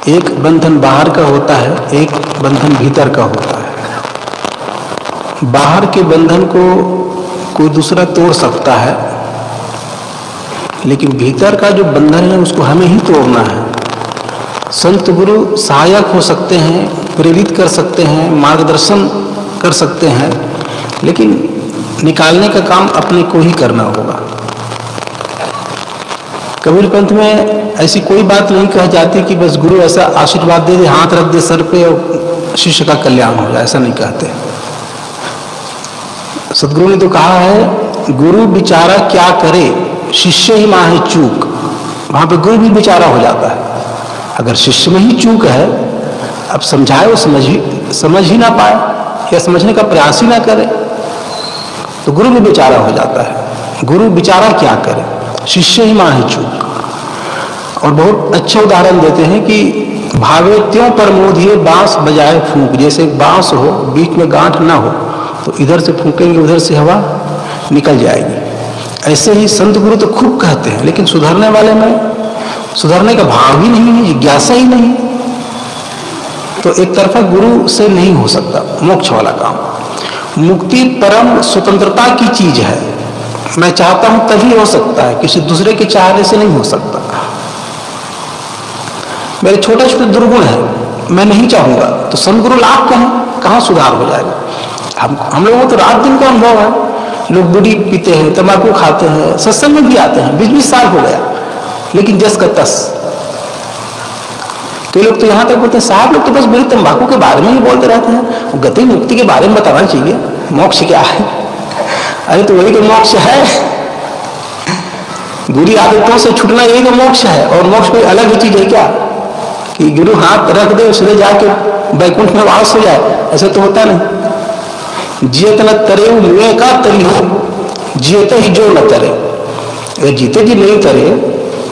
एक बंधन बाहर का होता है, एक बंधन भीतर का होता है। बाहर के बंधन को कोई दूसरा तोड़ सकता है, लेकिन भीतर का जो बंधन है उसको हमें ही तोड़ना है। संत गुरु सहायक हो सकते हैं, प्रेरित कर सकते हैं, मार्गदर्शन कर सकते हैं, लेकिन निकालने का काम अपने को ही करना होगा। कबीर पंथ में ऐसी कोई बात नहीं कही जाती कि बस गुरु ऐसा आशीर्वाद दे दे, हाथ रख दे सर पे और शिष्य का कल्याण हो जाए, ऐसा नहीं कहते। सदगुरु ने तो कहा है, गुरु बिचारा क्या करे, शिष्य ही माहे चूक। वहां पे गुरु भी बेचारा हो जाता है। अगर शिष्य में ही चूक है, अब समझाए वो समझ ही ना पाए या समझने का प्रयास ही ना करे, तो गुरु भी बेचारा हो जाता है। गुरु बेचारा क्या करे, शिष्य ही माहे चूक। और बहुत अच्छा उदाहरण देते हैं कि भावे त्यों पर मोदिए बांस बजाए फूंक। जैसे बांस हो, बीच में गांठ ना हो, तो इधर से फूंकेंगे उधर से हवा निकल जाएगी। ऐसे ही संत गुरु तो खूब कहते हैं, लेकिन सुधरने वाले में सुधरने का भाव ही नहीं है, जिज्ञासा ही नहीं। तो एक तरफा गुरु से नहीं हो सकता मोक्ष वाला काम। मुक्ति परम स्वतंत्रता की चीज है। मैं चाहता हूं तभी हो सकता है, किसी दूसरे के चाहने से नहीं हो सकता। मेरे छोटे छोटे दुर्गुण है, मैं नहीं चाहूंगा, तो संत गुरु लाभ कहां सुधार हो जाएगा। हम लोगों को तो रात दिन का अनुभव है। लोग बीड़ी पीते हैं, तंबाकू खाते हैं, सत्संग में भी आते हैं, 20-20 साल हो गया, लेकिन जस का तस। कई लोग तो यहां तक बोलते हैं, साहब लोग तो बस बीड़ी तंबाकू के बारे में ही बोलते रहते हैं, गति मुक्ति के बारे में बताना चाहिए, मोक्ष क्या है। अरे तो वही तो मोक्ष है, बुरी आदतों से छूटना यही तो मोक्ष है। और मोक्ष कोई अलग ही चीज है क्या कि गुरु हाथ रख दे उसने जाके बैकुंठ में वास हो जाए, ऐसा तो होता नहीं। जियत न तरे मुए का तरी हो, जियते ही जो न तरे। अगर जीते जी नहीं तरे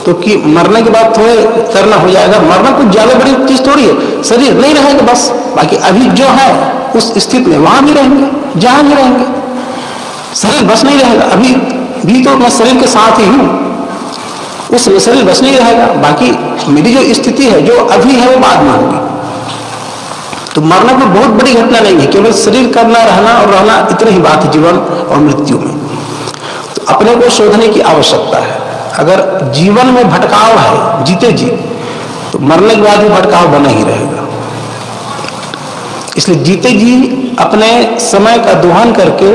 तो कि मरने के बाद थोड़े तरना हो जाएगा। मरना कुछ ज्यादा बड़ी चीज थोड़ी है, शरीर नहीं रहेगा बस, बाकी अभी जो है उस स्थिति में वहां भी रहेंगे, जहां भी रहेंगे, शरीर बस नहीं रहेगा। अभी भी तो मैं शरीर के साथ ही हूं, उस शरीर बस नहीं रहेगा, बाकी मेरी जो स्थिति है जो अभी है वो बाद में होगी। तो मरना कोई बहुत बड़ी घटना नहीं है, केवल शरीर का ना रहना और रहना, इतनी ही बात है जीवन और मृत्यु में। तो अपने को शोधने की आवश्यकता है। अगर जीवन में भटकाव है जीते जी, तो मरने के बाद भी भटकाव बना ही रहेगा। इसलिए जीते जी अपने समय का दोहन करके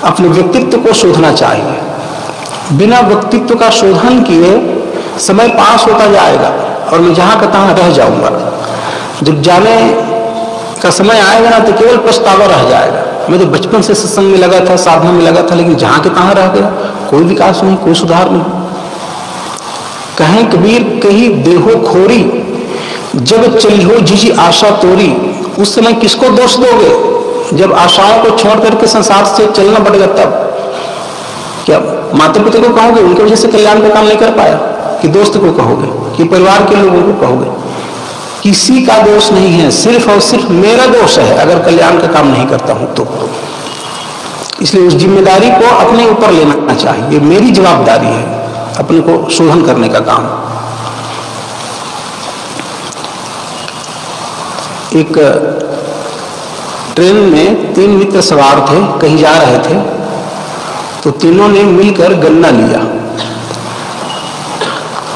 अपने व्यक्तित्व को शोधना चाहिए। बिना व्यक्तित्व का शोधन किए समय पास होता जाएगा और मैं जहां का तहां रह जाऊंगा। जब जाने का समय आएगा ना, तो केवल पछतावा रह जाएगा। मैं तो बचपन से सत्संग में लगा था, साधना में लगा था, लेकिन जहां के तहां रह गया, कोई विकास नहीं, कोई सुधार नहीं। कहें कबीर कही देहो खोरी, जब चली हो जिजी आशा तोरी। उस समय किसको दोष दोगे जब आशाओं को छोड़ करके संसार से चलना पड़ेगा? तब क्या माता पिता को कहोगे उनकी वजह से कल्याण का काम नहीं कर पाया, कि दोस्त को कहोगे, कि परिवार के लोगों को कहोगे? किसी का दोष नहीं है, सिर्फ और सिर्फ मेरा दोष है अगर कल्याण का काम नहीं करता हूं तो। इसलिए उस जिम्मेदारी को अपने ऊपर लेना चाहिए। ये मेरी जवाबदारी है, अपने को शोधन करने का काम। एक ट्रेन में 3 मित्र सवार थे, कहीं जा रहे थे, तो तीनों ने मिलकर गन्ना लिया।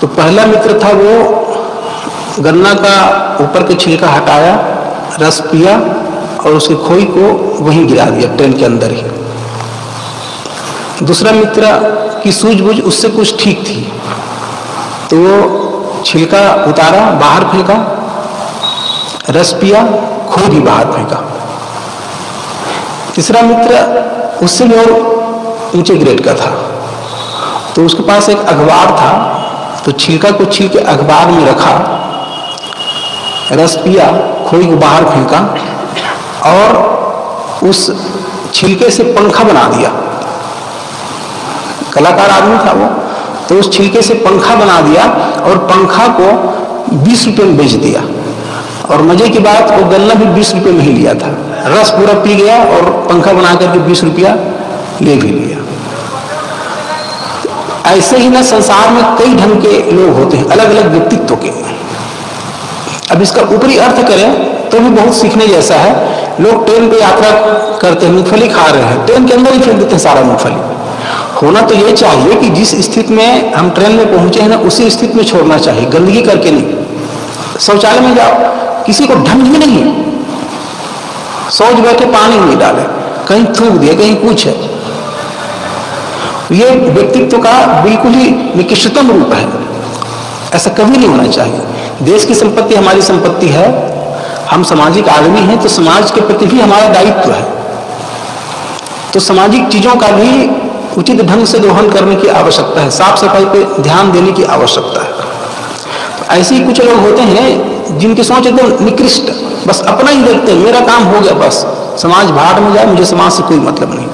तो पहला मित्र था, वो गन्ना का ऊपर के छिलका हटाया, रस पिया और उसके खोई को वहीं गिरा दिया ट्रेन के अंदर ही। दूसरा मित्र की सूझबूझ उससे कुछ ठीक थी, तो वो छिलका उतारा, बाहर फेंका, रस पिया, खोई भी बाहर फेंका। तीसरा मित्र उससे भी और ऊंचे ग्रेड का था, तो उसके पास एक अखबार था, तो छिलका को छील के अखबार में रखा, रस पिया, खोई को बाहर फेंका और उस छिलके से पंखा बना दिया। कलाकार आदमी था वो, तो उस छिलके से पंखा बना दिया और पंखा को 20 रुपये में बेच दिया। और मजे की बात, वो गन्ना भी 20 रुपये में ही लिया था। रस पूरा पी गया और पंखा बना करके 20 रुपया ले भी लिया। ऐसे ही ना संसार में कई ढंग के लोग होते हैं, अलग अलग व्यक्तित्व के। अब इसका ऊपरी अर्थ करें तो भी बहुत सीखने जैसा है। लोग ट्रेन पे यात्रा करते हैं, मूंगफली खा रहे हैं, ट्रेन के अंदर ही फेंक देते हैं सारा मूंगफली। होना तो ये चाहिए कि जिस स्थिति में हम ट्रेन में पहुंचे हैं ना, उसी स्थिति में छोड़ना चाहिए, गंदगी करके नहीं। शौचालय में जाओ, किसी को ढंग ही नहीं है, शौच बैठे पानी नहीं डाले, कहीं थूक दिए, कहीं कुछ है। ये व्यक्तित्व का बिल्कुल ही निकृष्टतम रूप है, ऐसा कभी नहीं होना चाहिए। देश की संपत्ति हमारी संपत्ति है, हम सामाजिक आदमी हैं, तो समाज के प्रति भी हमारा दायित्व है। तो सामाजिक चीजों का भी उचित ढंग से दोहन करने की आवश्यकता है, साफ सफाई पे ध्यान देने की आवश्यकता है। तो ऐसे ही कुछ लोग होते हैं जिनकी सोच एकदम निकृष्ट, बस अपना ही देखते हैं, मेरा काम हो गया बस, समाज भाड़ में जाए, मुझे समाज से कोई मतलब नहीं।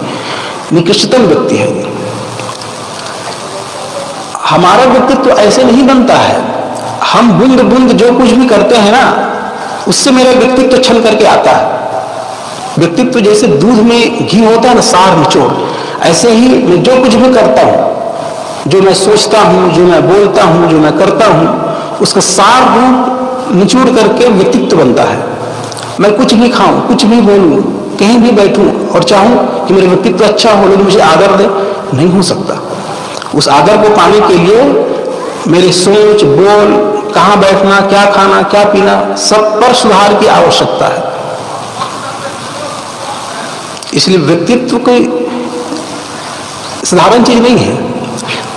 निकृष्टतम व्यक्ति है ये। हमारा व्यक्तित्व ऐसे नहीं बनता है। हम बूंद बूंद जो कुछ भी करते हैं ना, उससे मेरा व्यक्तित्व छन करके आता है। व्यक्तित्व जैसे दूध में घी होता है ना, सार निचोड़, ऐसे ही मैं जो कुछ भी करता हूं, जो मैं सोचता हूं, जो मैं बोलता हूं, जो मैं करता हूं, उसका सार रूप निचोड़ करके व्यक्तित्व बनता है। मैं कुछ भी खाऊं, कुछ भी बोलूं, कहीं भी बैठूं और चाहूं कि मेरा व्यक्तित्व अच्छा हो, लेकिन मुझे आदर दे, नहीं हो सकता। उस आदर को पाने के लिए मेरी सोच, बोल, कहां बैठना, क्या खाना, क्या पीना, सब पर सुधार की आवश्यकता है। इसलिए व्यक्तित्व कोई साधारण चीज नहीं है।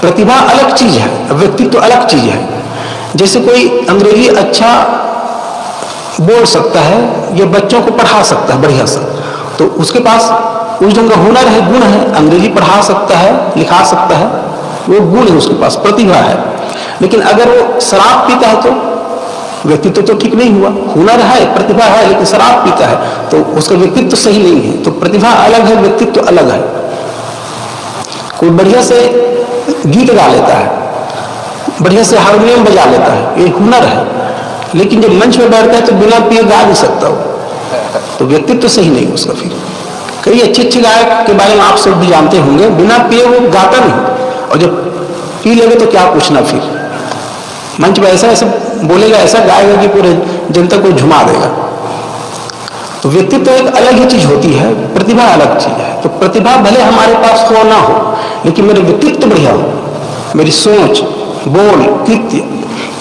प्रतिभा अलग चीज है, व्यक्तित्व अलग चीज है। जैसे कोई अंग्रेजी अच्छा बोल सकता है या बच्चों को पढ़ा सकता है बढ़िया सा, तो उसके पास उस ढंग का हुनर है, गुण है, अंग्रेजी पढ़ा सकता है, लिखा सकता है, वो गुण है उसके पास, प्रतिभा है। लेकिन अगर वो शराब पीता है तो व्यक्तित्व तो ठीक नहीं हुआ। हुनर है, प्रतिभा है, लेकिन शराब पीता है तो उसका व्यक्तित्व सही नहीं है। तो प्रतिभा अलग है, व्यक्तित्व अलग है। कोई बढ़िया से गीत गा लेता है, बढ़िया से हारमोनियम बजा लेता है, ये हुनर है, लेकिन जब मंच पे बैठता है तो बिना पिए गा नहीं सकता वो, तो व्यक्तित्व सही नहीं उसका। फिर कई अच्छे अच्छे गायक के बारे में आप सब भी जानते होंगे, बिना पिए वो गाता नहीं, और जब पी लेगा तो क्या पूछना, फिर मंच पे ऐसा ऐसा बोलेगा, ऐसा गाएगा कि पूरे जनता को झुमा देगा। तो व्यक्तित्व एक अलग ही चीज होती है, प्रतिभा अलग चीज है। तो प्रतिभा भले हमारे पास हो ना हो, लेकिन मेरा व्यक्तित्व बढ़िया हो, मेरी सोच, बोल, कृत्य,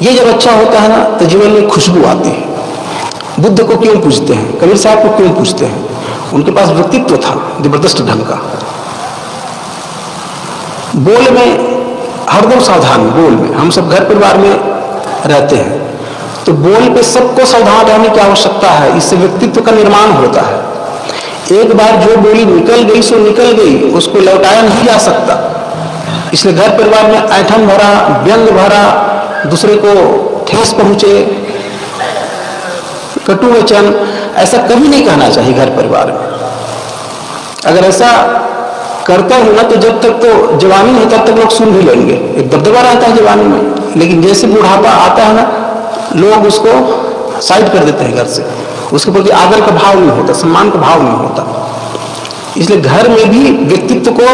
ये जब अच्छा होता है ना, तो जीवन में खुशबू आती है। बुद्ध को क्यों पूछते हैं, कबीर साहब को क्यों पूछते हैं? उनके पास व्यक्तित्व था जबरदस्त ढंग का। बोल में हरदम सावधान, बोल में हम सब घर परिवार में रहते हैं, तो बोल पे सबको सावधान रहने की आवश्यकता है। इससे व्यक्तित्व का निर्माण होता है। एक बार जो बोली निकल गई सो निकल गई, उसको लौटाया नहीं जा सकता। इसलिए घर परिवार में ऐठन भरा, व्यंग भरा, दूसरे को ठेस पहुंचे, कटु वचन, ऐसा कभी नहीं कहना चाहिए घर परिवार में। अगर ऐसा करता हूं ना, तो जब तक तो जवानी है तब तक लोग सुन भी लेंगे, एक दबदबा रहता है जवानी में, लेकिन जैसे बुढ़ापा आता है ना, लोग उसको साइड कर देते हैं घर से, उसके प्रति आदर का भाव नहीं होता, सम्मान का भाव नहीं होता। इसलिए घर में भी व्यक्तित्व को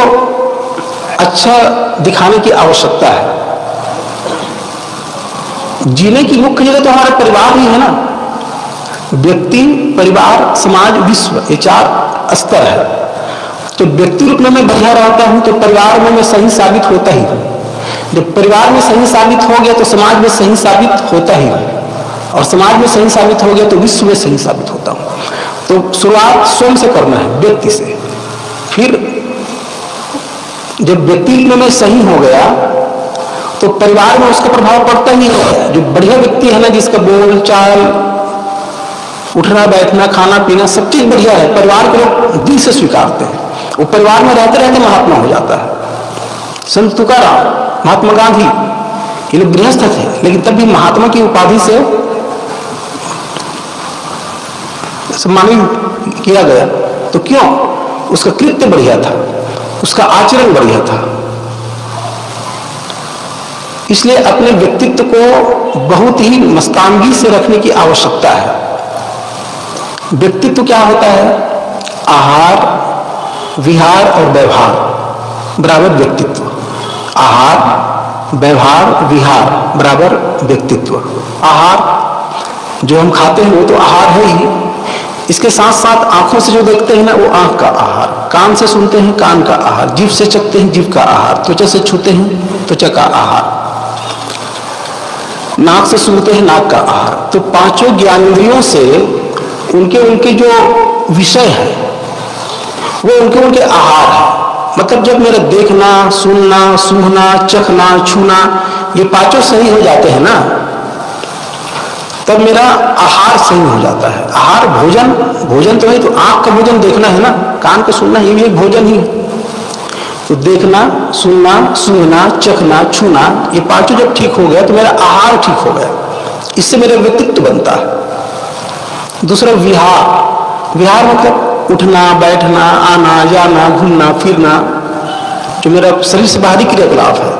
अच्छा दिखाने की आवश्यकता है। जीने की मुख्य जगह तो हमारा परिवार ही है ना। व्यक्ति, परिवार, समाज, विश्व, ये 4 स्तर है। तो व्यक्ति रूप में मैं बढ़िया रहता हूं तो परिवार में मैं सही साबित होता ही हूं। जब परिवार में सही साबित हो गया तो समाज में सही साबित होता ही हूं, और समाज में सही साबित हो गया तो विश्व में सही साबित होता हूं। तो शुरुआत स्वयं से करना है, व्यक्ति से। फिर जब व्यक्ति में मैं सही हो गया तो परिवार में उसका प्रभाव पड़ता ही है। जो बढ़िया व्यक्ति है ना, जिसका बोल चाल, उठना बैठना, खाना पीना सब चीज बढ़िया है, परिवार के लोग दिल से स्वीकारते हैं। वो परिवार में रहते रहते महात्मा हो जाता है। संत तुकाराम, महात्मा गांधी, ये लोग गृहस्थ थे, लेकिन तब भी महात्मा की उपाधि से सम्मानित किया गया। तो क्यों? उसका कृत्य बढ़िया था, उसका आचरण बढ़िया था। इसलिए अपने व्यक्तित्व को बहुत ही मस्तानगी से रखने की आवश्यकता है। व्यक्तित्व क्या होता है? आहार, विहार और व्यवहार बराबर व्यक्तित्व। आहार, व्यवहार, विहार बराबर व्यक्तित्व। आहार, जो हम खाते हैं वो तो आहार है ही, इसके साथ साथ आंखों से जो देखते हैं ना वो आंख का आहार, कान से सुनते हैं कान का आहार, जीभ से चखते हैं जीभ का आहार, त्वचा से छूते हैं त्वचा का आहार, नाक से सूंघते हैं नाक का आहार। तो पांचों ज्ञानेंद्रियों से उनके उनके जो विषय है वो उनके उनके आहार है। मतलब जब मेरा देखना, सुनना, सूंघना, चखना, छूना ये पांचों सही हो जाते हैं ना, तब मेरा आहार सही हो जाता है। आहार भोजन, भोजन तो नहीं, तो आंख का भोजन देखना है ना, कान का सुनना, ये भी एक भोजन ही है। तो देखना, सुनना, सूंघना, चखना, छूना ये पांचों जब ठीक हो गया तो मेरा आहार ठीक हो गया, इससे मेरा व्यक्तित्व बनता है। दूसरा विहार, विहार मतलब उठना, बैठना, आना जाना, घूमना फिरना, जो मेरा शरीर से बाहरी क्रियाकलाप है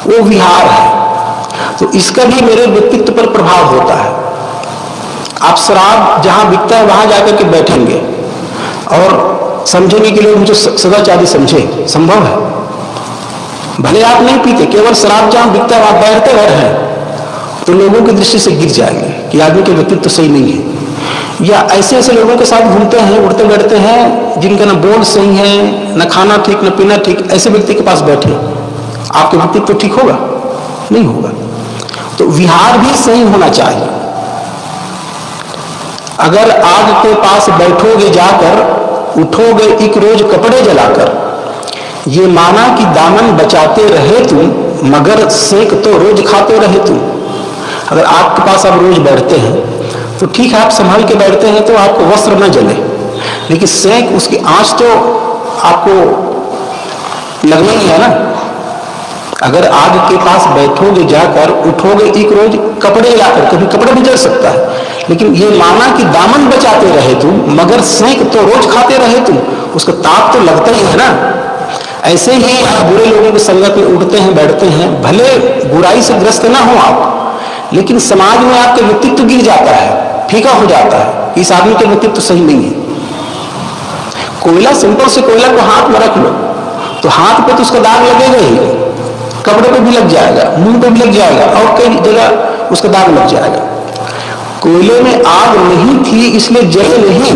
वो विहार है। तो इसका भी मेरे व्यक्तित्व पर प्रभाव होता है। आप शराब जहां बिकता है वहां जाकर के बैठेंगे और समझेंगे कि लोग मुझे सदाचारी समझे, संभव है। भले आप नहीं पीते, केवल शराब जहां बिकता है वहां बैठते हैं तो लोगों की दृष्टि से गिर जाएंगे कि आदमी के व्यक्तित्व सही नहीं है। या ऐसे ऐसे लोगों के साथ घूमते हैं, उठते बैठते हैं जिनका ना बोल सही है, न खाना ठीक, न पीना ठीक, ऐसे व्यक्ति के पास बैठे, आपके व्यक्तित्व ठीक होगा? नहीं होगा। तो विहार भी सही होना चाहिए। अगर आग के पास बैठोगे जाकर, उठोगे एक रोज कपड़े जलाकर, ये माना कि दामन बचाते रहे तुम, मगर सेक तो रोज खाते रहे तुम। अगर आग के पास आप रोज बैठते हैं तो ठीक है, आप संभाल के बैठते हैं तो आपको वस्त्र न जले, लेकिन सेक, उसकी आंच तो आपको लगना ही है ना। अगर आग के पास बैठोगे जाकर, उठोगे एक रोज कपड़े लाकर, कभी कपड़ा भी जल सकता है, लेकिन ये माना कि दामन बचाते रहे तुम, मगर सेक तो रोज खाते रहे तुम, उसका ताप तो लगता ही है ना। ऐसे ही आप बुरे लोगों की संगत में उठते हैं, बैठते हैं, भले बुराई से ग्रस्त ना हो आप, लेकिन समाज में आपका व्यक्तित्व गिर जाता है, फीका हो जाता है, इस आदमी का व्यक्तित्व सही नहीं है। कोयला, सिंपल से कोयला को हाथ में रख लो तो हाथ पे तो उसका दाग लगेगा ही, कपड़े पे भी लग जाएगा, मुंह पे भी लग जाएगा, और कई जगह उसका दाग लग जाएगा। कोयले में आग नहीं थी इसलिए जले नहीं,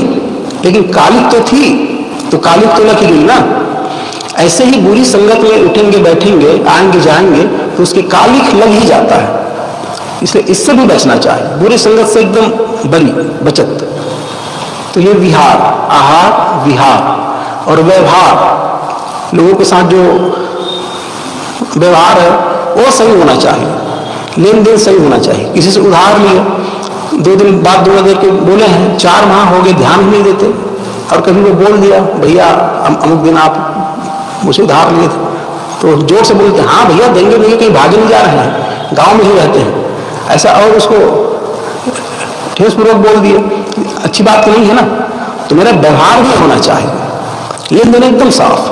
लेकिन कालिक तो थी, तो कालिक तो लग गई ना। ऐसे ही बुरी संगत में उठेंगे, बैठेंगे, आएंगे, जाएंगे तो उसके कालिक लग ही जाता है। इसलिए इससे भी बचना चाहिए, बुरी संगत से एकदम बड़ी बचत। तो ये विहार, आहार, विहार और व्यवहार, लोगों के साथ जो व्यवहार है वो सही होना चाहिए, लेन देन सही होना चाहिए। किसी से उधार लिए, 2 दिन बाद दुआ दे के बोले हैं, 4 माह हो गए ध्यान नहीं देते, और कभी वो बोल दिया भैया अमुक दिन आप मुझे उधार लिए थे, तो जोर से बोलते हैं हाँ भैया देंगे, भैया कहीं भागे नहीं जा रहे हैं, गांव में ही रहते हैं, ऐसा, और उसको ठेसपूर्वक बोल दिए, अच्छी बात तो नहीं है ना। तो मेरा व्यवहार भी होना चाहिए, लेन देन एकदम साफ।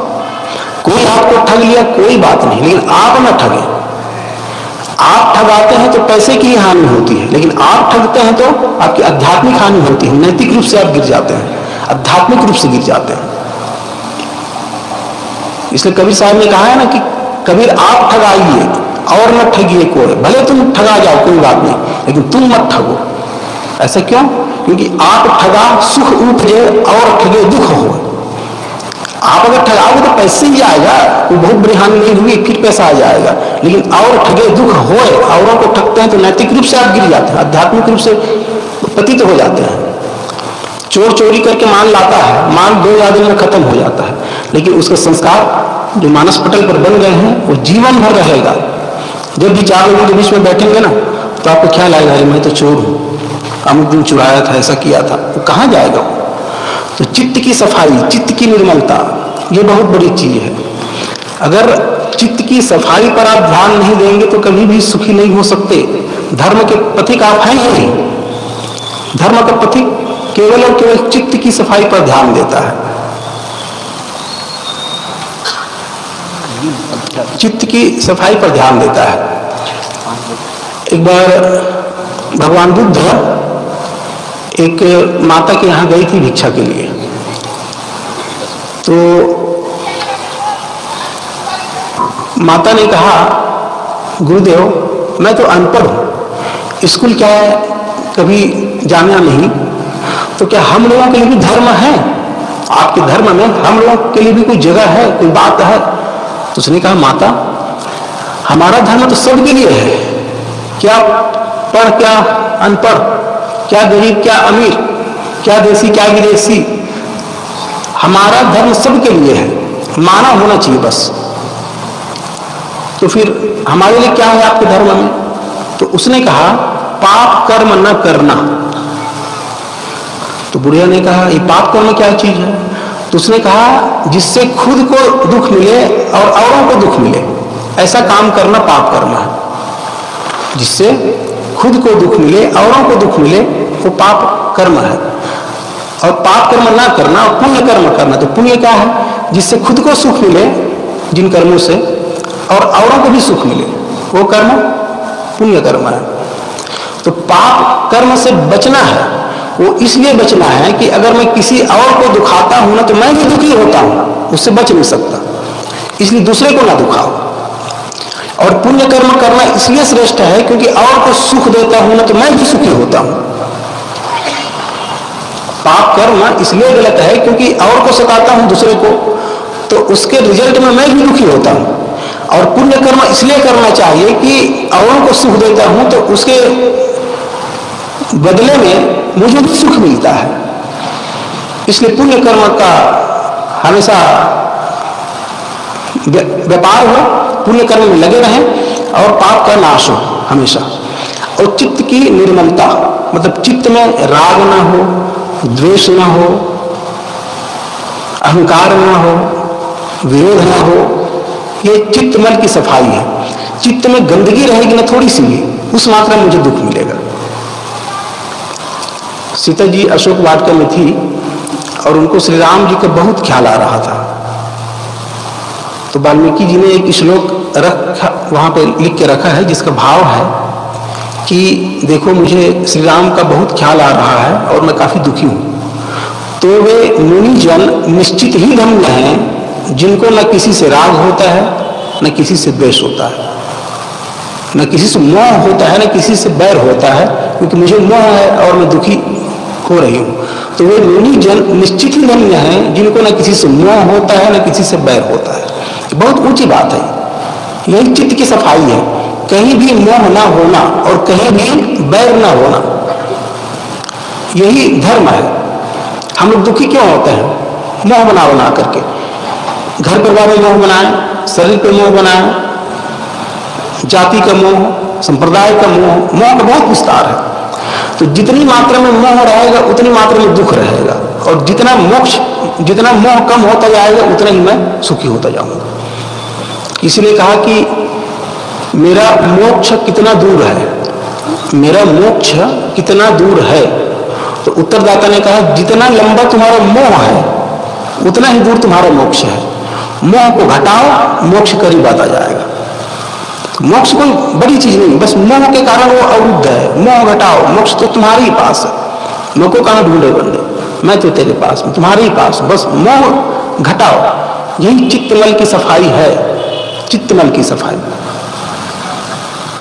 कोई आपको ठग लिया कोई बात नहीं, लेकिन आप न ठगे। आप ठगाते हैं तो पैसे की हानि होती है, लेकिन आप ठगते हैं तो आपकी आध्यात्मिक हानि होती है, नैतिक रूप से आप गिर जाते हैं, आध्यात्मिक रूप से गिर जाते हैं। इसलिए कबीर साहब ने कहा है ना कि कबीर आप ठगाइए और न ठगिए कोई, भले तुम ठगा जाओ कोई बात नहीं, लेकिन तुम मत ठगो। ऐसा क्यों? क्योंकि आप ठगा सुख उपजे और ठगे दुख हो। आप अगर ठगाओगे तो पैसे ही आएगा, कोई बहुत बड़ी हानि नहीं हुई, फिर पैसा आ जाएगा, लेकिन और ठगे दुख होए, औरों को ठगते हैं तो नैतिक रूप से आप गिर जाते हैं, आध्यात्मिक रूप से पतित हो जाते हैं। चोर चोरी करके माल लाता है, माल 2 दिन में खत्म हो जाता है, लेकिन उसके संस्कार जो मानस पटल पर बन गए हैं वो जीवन भर रहेगा। जब भी 4 लोगों के बीच में बैठेंगे ना तो आपको ख्याल आएगा मैं तो चोर हूं, अमुक दिन चुराया था, ऐसा किया था, वो कहां जाएगा। तो चित्त की सफाई, चित्त की निर्मलता, ये बहुत बड़ी चीज है। अगर चित्त की सफाई पर आप ध्यान नहीं देंगे तो कभी भी सुखी नहीं हो सकते। धर्म के पथिक आप हैं ही नहीं। धर्म का पथिक केवल और केवल चित्त की सफाई पर ध्यान देता है, चित्त की सफाई पर ध्यान देता है। एक बार भगवान बुद्ध एक माता के यहाँ गई थी भिक्षा के लिए, तो माता ने कहा गुरुदेव मैं तो अनपढ़ हूँ, स्कूल क्या है कभी जाना नहीं, तो क्या हम लोगों के लिए भी धर्म है? आपके धर्म में हम लोगों के लिए भी कोई जगह है, कोई बात है? तो उसने कहा, माता हमारा धर्म तो सबके लिए है, क्या पढ़ क्या अनपढ़, क्या गरीब क्या अमीर, क्या देसी क्या विदेशी, हमारा धर्म सबके लिए है, माना होना चाहिए बस। तो फिर हमारे लिए क्या है आपके धर्म में? तो उसने कहा, पाप कर्म न करना। तो बुढ़िया ने कहा, ये पाप कर्म क्या चीज है? तो उसने कहा, जिससे खुद को दुख मिले और औरों को दुख मिले, ऐसा काम करना पाप कर्म है। जिससे खुद को दुख मिले औरों को दुख मिले, वो पाप कर्म है। और पाप कर्म ना करना और पुण्य कर्म करना, तो पुण्य क्या है? जिससे खुद को सुख मिले जिन कर्मों से और औरों को भी सुख मिले, वो कर्म पुण्य कर्म है। तो पाप कर्म से बचना है, वो इसलिए बचना है कि अगर मैं किसी और को दुखाता हूं ना, तो मैं भी दुखी होता हूं, उससे बच नहीं सकता, इसलिए दूसरे को ना दुखाओ। और पुण्य कर्म करना इसलिए श्रेष्ठ है क्योंकि और को सुख देता हूं ना, तो मैं भी सुखी होता हूं। पाप कर्म इसलिए गलत है क्योंकि और को सताता हूं दूसरे को, तो उसके रिजल्ट में मैं भी दुखी होता हूं। और पुण्य कर्म इसलिए करना चाहिए कि औरों को सुख देता हूं तो उसके बदले में मुझे भी सुख मिलता है। इसलिए पुण्य कर्म का हमेशा व्यापार हो, पुण्य कर्म में लगे रहें और पाप का नाश हो हमेशा। और चित्त की निर्मलता, मतलब चित्त में राग ना हो, द्वेष ना हो, अहंकार ना हो, विरोध ना हो, ये चित्तमल की सफाई है। चित्त में गंदगी रहेगी ना थोड़ी सी भी, उस मात्रा में मुझे दुख मिलेगा। सीता जी अशोक वाटिका में थी और उनको श्री राम जी का बहुत ख्याल आ रहा था। तो वाल्मीकि जी ने एक श्लोक रखा, वहां पे लिख के रखा है, जिसका भाव है कि देखो मुझे श्री राम का बहुत ख्याल आ रहा है और मैं काफी दुखी हूं। तो वे मुनि जन निश्चित ही धन्य हैं जिनको न किसी से राग होता है, न किसी से द्वेष होता है, न किसी से मोह होता है, न किसी से बैर होता है, क्योंकि मुझे मोह है और मैं दुखी हो रही हूं। तो वे मुनि जन निश्चित ही धन्य हैं जिनको न किसी से मोह होता है, न किसी से बैर होता है। बहुत ऊंची बात है, यही चित्त की सफाई है। कहीं भी मोह ना होना और कहीं भी बैर ना होना, यही धर्म है। हम लोग दुखी क्यों होते हैं? मोह बना बना करके, घर परिवार में मोह बनाए, शरीर पे मोह बनाए, जाति का मोह, संप्रदाय का मोह, मोह का बहुत विस्तार है। तो जितनी मात्रा में मोह रहेगा उतनी मात्रा में दुख रहेगा, और जितना मोह कम होता जाएगा उतना ही मैं सुखी होता जाऊंगा। इसलिए कहा कि मेरा मोक्ष कितना दूर है, मेरा मोक्ष कितना दूर है। तो उत्तरदाता ने कहा, जितना लंबा तुम्हारा मोह है उतना ही दूर तुम्हारा मोक्ष है। मोह को घटाओ, मोक्ष करीब आता जाएगा। मोक्ष कोई बड़ी चीज नहीं, बस मोह के कारण वो अवरुद्ध है। मोह घटाओ, मोक्ष तो तुम्हारे ही पास है। मोह को कहां ढूंढे बंदे, मैं तो तेरे पास हूं, तुम्हारे ही पास, बस मोह घटाओ। यही चित्तमल की सफाई है, चित्तमल की सफाई।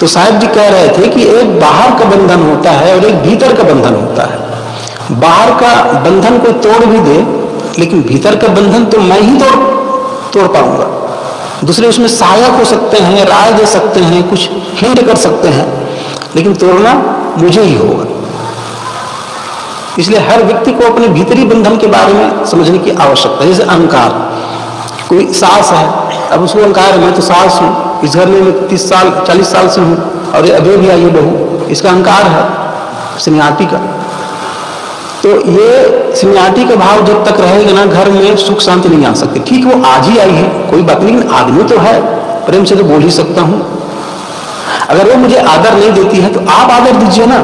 तो साहब जी कह रहे थे कि एक बाहर का बंधन होता है और एक भीतर का बंधन होता है। बाहर का बंधन कोई तोड़ भी दे, लेकिन भीतर का बंधन तो मैं ही तोड़ पाऊंगा। दूसरे उसमें सहायक हो सकते हैं, राय दे सकते हैं, कुछ हिंट कर सकते हैं, लेकिन तोड़ना मुझे ही होगा। इसलिए हर व्यक्ति को अपने भीतरी बंधन के बारे में समझने की आवश्यकता है। जैसे अहंकार, कोई सास है, अब उसको अहंकार है मैं तो सास हूं, इस घर में मैं 30 साल 40 साल से हूं और अभी भी आई बहू, इसका अहंकार है सन्याटी का। तो ये सन्याटी का भाव जब तक रहेगा ना, घर में सुख शांति नहीं आ सकती। ठीक, वो आज ही आई है, कोई बात नहीं, आदमी तो है, प्रेम से तो बोल ही सकता हूं। अगर वो मुझे आदर नहीं देती है तो आप आदर दीजिए ना,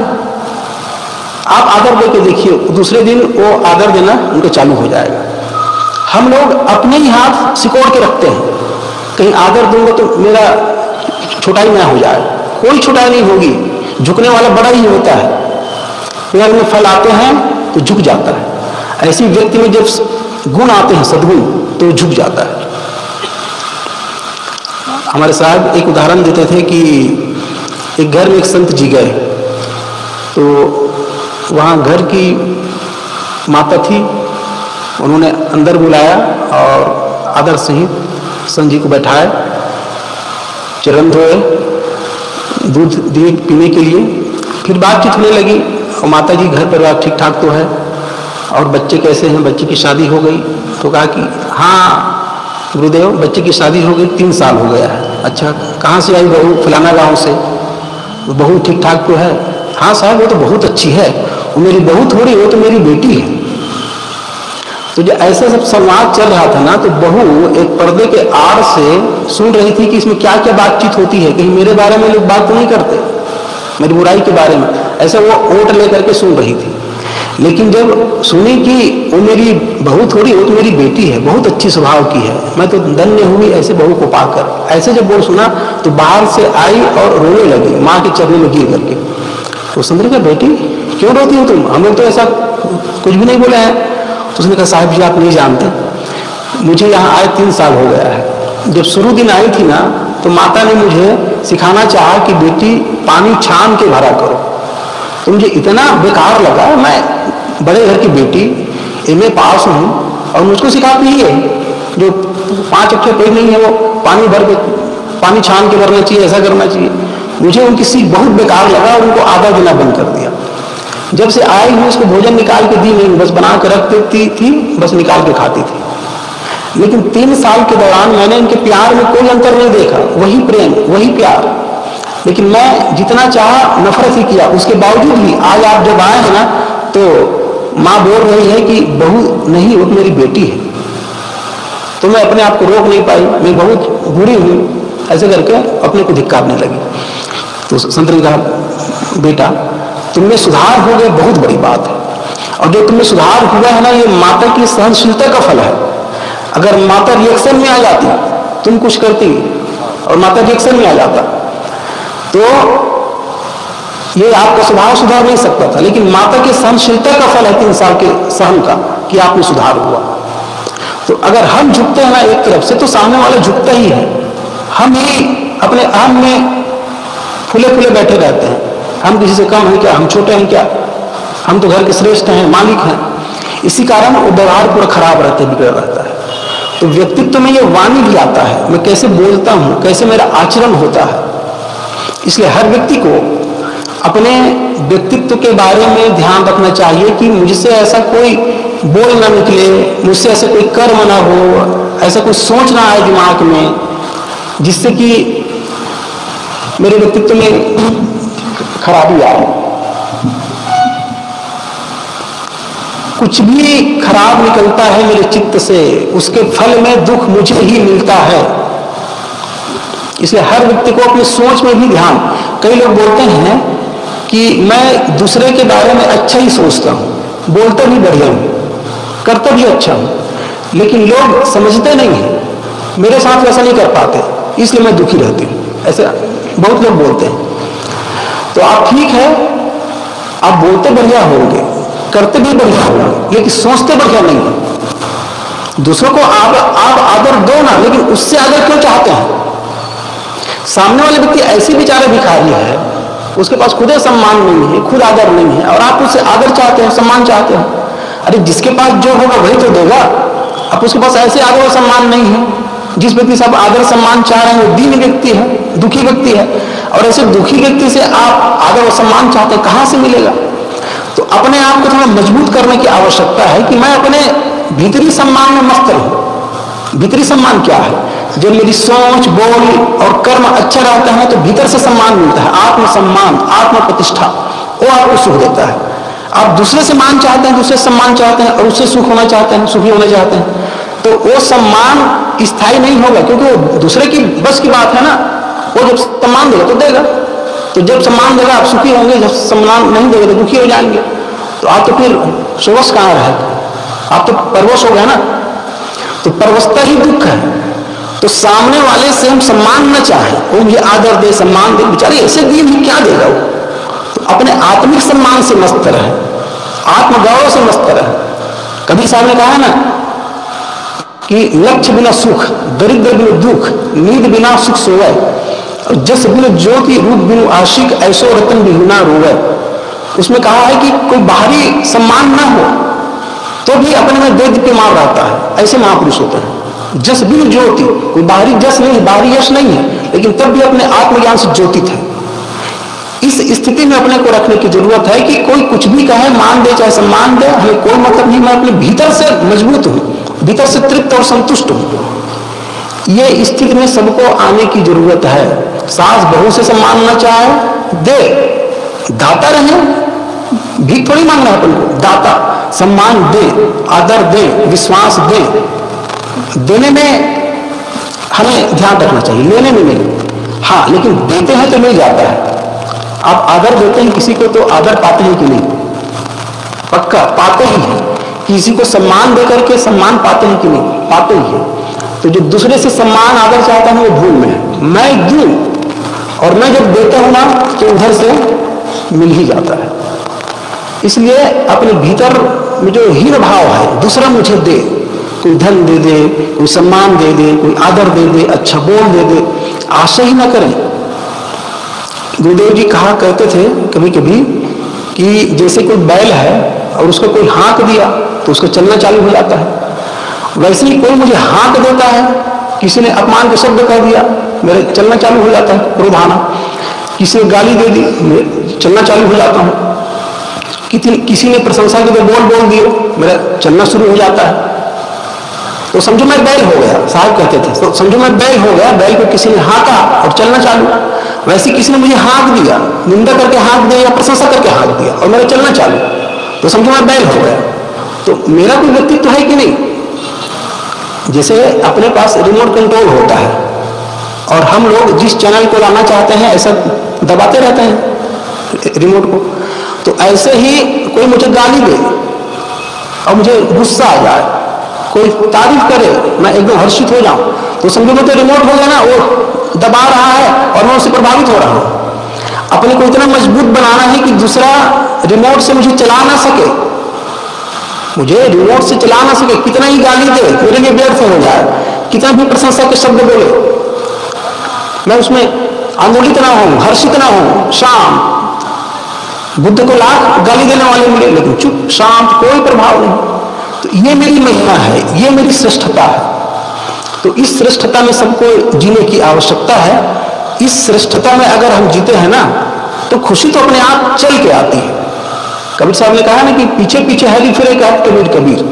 आप आदर देके देखिए, दूसरे दिन वो आदर देना उनको चालू हो जाएगा। हम लोग अपने ही हाथ सिकोड़ के रखते हैं, कहीं आदर दूंगा तो मेरा छोटाई ना हो जाए। कोई छोटाई नहीं होगी, झुकने वाला बड़ा ही होता है। पेड़ में फल आते हैं तो झुक जाता है, ऐसी व्यक्ति में जब गुण आते हैं, सद्गुण, तो झुक जाता है। हमारे साहब एक उदाहरण देते थे कि एक घर में एक संत जी गए, तो वहाँ घर की माता थी, उन्होंने अंदर बुलाया और आदर सहित संत जी को बैठाए, चरण धोए, दूध दिए पीने के लिए। फिर बातचीत होने लगी और माता जी घर परिवार ठीक ठाक तो है और बच्चे कैसे हैं, बच्चे की शादी हो गई? तो कहा कि हाँ गुरुदेव, बच्चे की शादी हो गई, 3 साल हो गया है। अच्छा, कहाँ से आई बहू? फलाना गांव से। बहू ठीक ठाक तो है? हाँ साहब, वो तो बहुत अच्छी है, वो मेरी बहू थोड़ी, वो तो मेरी बेटी है। तो जब ऐसा सब संवाद चल रहा था ना, तो बहू एक पर्दे के आड़ से सुन रही थी कि इसमें क्या क्या बातचीत होती है, कहीं मेरे बारे में लोग बात तो नहीं करते, मेरी बुराई के बारे में। ऐसा वो ओट लेकर के सुन रही थी। लेकिन जब सुनी कि वो मेरी बहू थोड़ी, वो तो मेरी बेटी है, बहुत अच्छी स्वभाव की है, मैं तो धन्य हुई ऐसे बहू को पाकर, ऐसे जब बोल सुना तो बाहर से आई और रोने लगी, माँ के चरणों में गिर करके। तो सुंदर का बेटी क्यों रोती हो तुम, हम लोग तो ऐसा कुछ भी नहीं बोले हैं। तो उसने कहा साहब जी आप नहीं जानते, मुझे यहाँ आए 3 साल हो गया है। जब शुरू दिन आई थी ना, तो माता ने मुझे सिखाना चाहा कि बेटी पानी छान के भरा करो। तो मुझे इतना बेकार लगा, मैं बड़े घर की बेटी, MA पास हूँ और मुझको सिखाती है जो 5 अक्षर पेड़ नहीं है, वो पानी भर के, पानी छान के भरना चाहिए, ऐसा करना चाहिए। मुझे उनकी सीख बहुत बेकार लगा और उनको आधा देना बंद कर दिया। जब से आई हूँ उसको भोजन निकाल के दी नहीं, बस बना कर रख देती थी, बस निकाल के खाती थी। लेकिन 3 साल के दौरान मैंने इनके प्यार में कोई अंतर नहीं देखा, वही प्रेम, वही प्यार। लेकिन मैं जितना चाहा नफरत ही किया। उसके बावजूद भी आज आप जब आए हैं ना, तो माँ बोल रही है कि बहू नहीं, वो मेरी बेटी है। तो मैं अपने आप को रोक नहीं पाई, मैं बहुत बुरी हूँ, ऐसे करके अपने को धिक्कारने लगी। तो संत ने कहा बेटा तुमने सुधार हो गया, बहुत बड़ी बात है, और जो तुम्हें सुधार हुआ है ना, ये माता की सहनशीलता का फल है। अगर माता रिएक्शन में आ जाती, तुम कुछ करती और माता रिएक्शन में आ जाता, तो ये आपका स्वभाव सुधार नहीं सकता था। लेकिन माता की सहनशीलता का फल है 3 साल के सहन का, कि आप में सुधार हुआ। तो अगर हम झुकते हैं ना एक तरफ से, तो सामने वाला झुकता ही है। हम ही अपने अहम में फूले फूले बैठे रहते हैं, हम किसी से कम हैं क्या, हम छोटे हैं क्या, हम तो घर के श्रेष्ठ हैं, मालिक हैं। इसी कारण वो व्यवहार पूरा खराब रहता है, बिगड़ रहता है। तो व्यक्तित्व में ये वाणी भी आता है, मैं कैसे बोलता हूँ, कैसे मेरा आचरण होता है। इसलिए हर व्यक्ति को अपने व्यक्तित्व के बारे में ध्यान रखना चाहिए कि मुझसे ऐसा कोई बोल ना निकले, मुझसे ऐसा कोई कर्म ना हो, ऐसा कोई सोच ना आए दिमाग में जिससे कि मेरे व्यक्तित्व में खराबी आए। कुछ भी खराब निकलता है मेरे चित्त से, उसके फल में दुख मुझे ही मिलता है। इसलिए हर व्यक्ति को अपनी सोच में भी ध्यान। कई लोग बोलते हैं कि मैं दूसरे के बारे में अच्छा ही सोचता हूँ, बोलता भी बढ़िया हूँ, करता भी अच्छा हूँ, लेकिन लोग समझते नहीं हैं, मेरे साथ वैसा नहीं कर पाते, इसलिए मैं दुखी रहती हूँ। ऐसे बहुत लोग बोलते हैं। तो आप ठीक है, आप बोलते बढ़िया होंगे, करते भी बढ़िया होंगे, लेकिन सोचते बढ़िया नहीं है। दूसरों को आप आदर दो ना, लेकिन उससे आदर क्यों चाहते हैं? सामने वाले व्यक्ति ऐसे बेचारे भिखारी है, उसके पास खुद सम्मान नहीं है, खुद आदर नहीं है, और आप उससे आदर चाहते हैं, सम्मान चाहते हैं। अरे जिसके पास जो होगा वही तो देगा। अब उसके पास ऐसे आदर और सम्मान नहीं है। जिस व्यक्ति से आप आदर सम्मान चाह रहे हैं वो दीन व्यक्ति है, दुखी व्यक्ति है, और ऐसे दुखी व्यक्ति से आप आदर और सम्मान चाहते हैं, कहां से मिलेगा? तो अपने आप को थोड़ा मजबूत करने की आवश्यकता है कि मैं अपने भीतरी सम्मान में मस्त रहूं। भीतरी सम्मान क्या है? जब मेरी सोच, बोल और कर्म अच्छा रहता है तो भीतर से सम्मान मिलता है, आत्मसम्मान, आत्म प्रतिष्ठा, वो आपको सुख देता है। आप दूसरे से मान चाहते हैं, दूसरे से सम्मान चाहते हैं और उससे सुख होना चाहते हैं, सुखी होना चाहते हैं, तो वो सम्मान स्थायी नहीं होगा, क्योंकि वो दूसरे की बस की बात है ना। वो जब सम्मान देगा तो देगा, तो जब सम्मान देगा आप सुखी होंगे, जब सम्मान नहीं देगा तो दुखी हो जाएंगे। तो आप तो फिर सोवश कहाँ रहेगा? आप तो परवश हो गए ना। तो परवशता ही दुख है। तो सामने वाले से हम सम्मान न चाहें, वो मुझे आदर दे, सम्मान दे, बेचारे ऐसे दिए भी क्या देगा वो? तो अपने आत्मिक सम्मान से मस्त रहे, आत्मगौरव से मस्त रहे। कबीर साहब ने कहा है ना कि लक्ष्य बिना सुख, दरिद्र बिना दुख, नींद बिना सुख सोवे, और जस बिनु ज्योति, रूप बिनु आशिक, ऐसो रतन बिहुना रोवे। उसमें कहा है कि कोई बाहरी सम्मान न हो तो भी अपने में देदीप्यमान रहता है, ऐसे महापुरुष होते हैं। जस बिन ज्योति, कोई बाहरी जस नहीं, बाहरी यश नहीं है, लेकिन तब भी अपने आत्मज्ञान से ज्योतित है। इस स्थिति में अपने को रखने की जरूरत है कि कोई कुछ भी कहे, मान दे चाहे सम्मान दे, हमें कोई मतलब नहीं, मैं अपने भीतर से मजबूत हूं, भीतर से तृप्त और संतुष्ट हूं। ये स्थिति में सबको आने की जरूरत है। सास बहू से सम्मान न चाहे, दे, दाता रहे, भीख थोड़ी मांगना है अपन को, दाता, सम्मान दे, आदर दे, विश्वास दे। देने में हमें ध्यान रखना चाहिए, लेने में नहीं। हाँ, लेकिन देते हैं तो मिल जाता है। आप आदर देते हैं किसी को तो आदर पाते हैं कि नहीं? पक्का पाते ही हैं। किसी को सम्मान देकर के सम्मान पाते हैं कि नहीं? पाते ही हैं। तो जो दूसरे से सम्मान आदर चाहता है वो भूल में है। मैं दूं और मैं जब देता हूं ना तो उधर से मिल ही जाता है। इसलिए अपने भीतर में जो हीन भाव है, दूसरा मुझे दे, कोई धन दे दे, कोई सम्मान दे दे, कोई आदर दे दे, अच्छा बोल दे दे, आशा ही न करें। गुरुदेव जी कहा करते थे कभी कभी कि जैसे कोई बैल है और उसको कोई हाँक दिया तो उसका चलना चालू हो जाता है, वैसे ही कोई मुझे हाँक देता है, किसी ने अपमान के शब्द कह दिया, मेरे चलना चालू हो जाता है, क्रोध आना। किसी ने गाली दे दी, मैं चलना चालू हो जाता हूँ। किसी ने प्रशंसा के बोल दिए, मेरा चलना शुरू हो जाता है। तो समझो मैं बैल हो गया, साहब कहते थे, तो समझो मैं बैल हो गया, बैल को किसी ने हाँका और चलना चालू। वैसे किसी ने मुझे हाँक दिया, निंदा करके हाँक दिया या प्रशंसा करके हाँक दिया और मेरा चलना चालू, तो समझो मैं बैल हो गया। तो मेरा कोई व्यक्तित्व है कि नहीं? जैसे अपने पास रिमोट कंट्रोल होता है और हम लोग जिस चैनल को लाना चाहते हैं ऐसा दबाते रहते हैं रिमोट को। तो ऐसे ही कोई मुझे गाली दे और मुझे गुस्सा आ जाए, कोई तारीफ करे, मैं एकदम हर्षित हो जाऊं, तो समझो मैं तो रिमोट हो गया ना, वो दबा रहा है और मैं उससे प्रभावित हो रहा हूं। अपने को इतना मजबूत बनाना है कि दूसरा रिमोट से मुझे चला ना सके, मुझे रिमोट से चला ना सके। कितना ही गाली दे मेरे लिए व्यर्थ हो जाए, कितना भी प्रशंसा के शब्द बोले, मैं उसमें आंदोलित ना हूं, हर्षित ना हूं, शांत। बुद्ध को लाख गाली देने वाले मिले लेकिन चुप, शांत, कोई प्रभाव नहीं। तो ये मेरी महिमा है, ये मेरी श्रेष्ठता है। तो इस श्रेष्ठता में सबको जीने की आवश्यकता है। इस श्रेष्ठता में अगर हम जीते हैं ना तो खुशी तो अपने आप चल के आती है। कबीर साहब ने कहा ना कि पीछे पीछे हैली फिरे कबीर कबीर।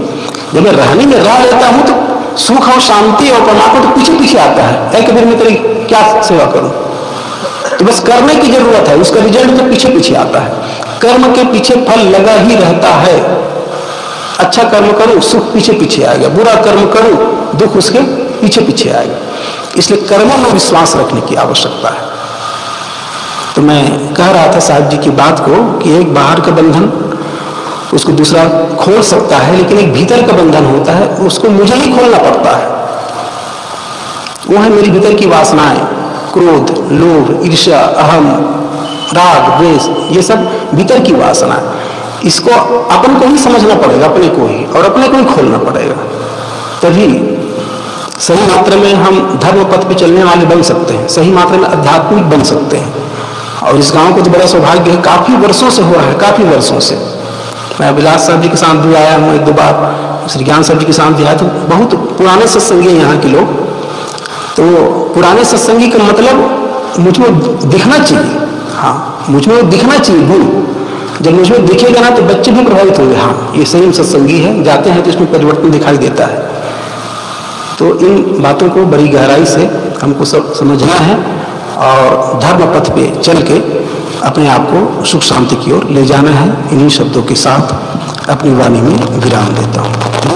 जब मैं रहनी में रह लेता हूं तो सुख और शांति और परमात्मा तो पीछे पीछे आता है। कबीर में तेरी क्या सेवा करूं? तो बस करने की जरूरत है, उसका रिजल्ट तो पीछे पीछे आता है। कर्म के पीछे फल लगा ही रहता है। अच्छा कर्म करूं, सुख पीछे पीछे आएगा, बुरा कर्म करूं, दुख उसके पीछे पीछे आएगा। इसलिए कर्मों में विश्वास रखने की आवश्यकता है। तो मैं कह रहा था साहब जी की बात को कि एक बाहर का बंधन उसको दूसरा खोल सकता है, लेकिन एक भीतर का बंधन होता है, उसको मुझे ही खोलना पड़ता है। वो है मेरी भीतर की वासनाएं, क्रोध, लोभ, ईर्ष्या, अहम, राग, द्वेष, ये सब भीतर की वासना है। इसको अपन को ही समझना पड़ेगा, अपने को ही, और अपने को ही खोलना पड़ेगा। तभी सही मात्रा में हम धर्म पथ पे चलने वाले बन सकते हैं, सही मात्रा में आध्यात्मिक बन सकते हैं। और इस गांव को तो बड़ा सौभाग्य है, काफी वर्षों से हुआ है, काफी वर्षों से। मैं अभिलाष साहब जी के साथ भी आया हूँ, एक दो बार श्री ज्ञान साहब जी के साथ भी आया, तो बहुत पुराने सत्संगी हैं यहाँ के लोग। तो पुराने सत्संगी का मतलब मुझ में दिखना चाहिए, हाँ, मुझ में दिखना चाहिए गुण। जब मुझ में दिखेगा ना तो बच्चे भी प्रभावित होंगे, हाँ ये सही सत्संगी है, जाते हैं तो इसमें परिवर्तन दिखाई देता है। तो इन बातों को बड़ी गहराई से हमको सब समझना है और धर्म पथ पे चल के अपने आप को सुख शांति की ओर ले जाना है। इन्हीं शब्दों के साथ अपनी वाणी में विराम देता हूँ।